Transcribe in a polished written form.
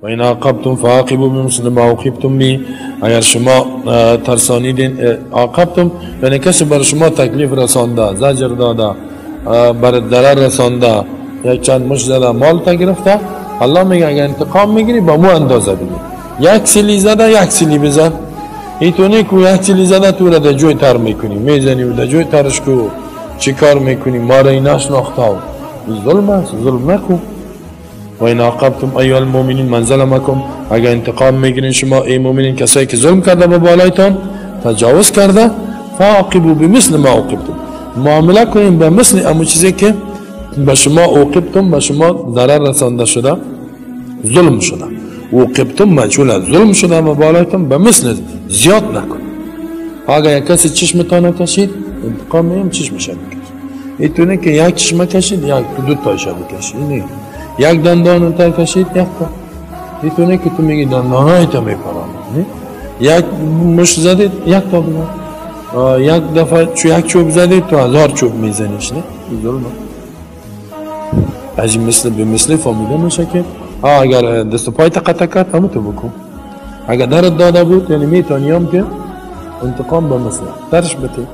و این عاقبتم فعاقبوا بمثل ما عوقبتم به. اگر شما ترسانیدین عاقبتم یعنی کسی بر شما تکلیف رسانده، زجر داده، بر ضرر رسانده، یک چند مش زده، مال تا گرفته، الله میگه اگر انتقام میگیری با مو اندازه بگیر. یک سیلی زده یک سیلی بزن. ایتونی که یک سیلی زده تو را در جوی تر میکنی، میزنی و در جوی ترش کو چی کار میکنی؟ ما را این نشناخته و ظلم است، ظلم نکن. و این عاقبتم ایها المؤمنین من ظلمکم، اگر انتقام میگیرین شما ای مؤمنین کسایی که ظلم کرده به بالایتان، تجاوز کرده، فعاقبوا بمثل ما عوقبتم، معامله کنین به مثل امو چیزی که به شما عوقبتم، به شما ضرر رسانده شده، ظلم شده. عوقبتم مجهول، ظلم شده به بالایتان، به مثل زیاد نکن. اگر یک کسی چشمتان کشید انتقام میگیم چشمش بکشید. اینطوری که یک چشم کشید یک دو تایش بکشید، نه یک دندان تا کشید یک تا. اینطوری که تو میگی دندانهای تا میپرانه، نه یک مش زدید یک تا بزن، یک دفعه یک چوب زدید تو 1000 چوب میزنیش، نه ظلمه. از مثل به مثل فهمیده میشه که اگر دست و پای قطع کرد همون تو بکن. اگر درد داده بود یعنی میتونیم که انتقام به مثل درش بده.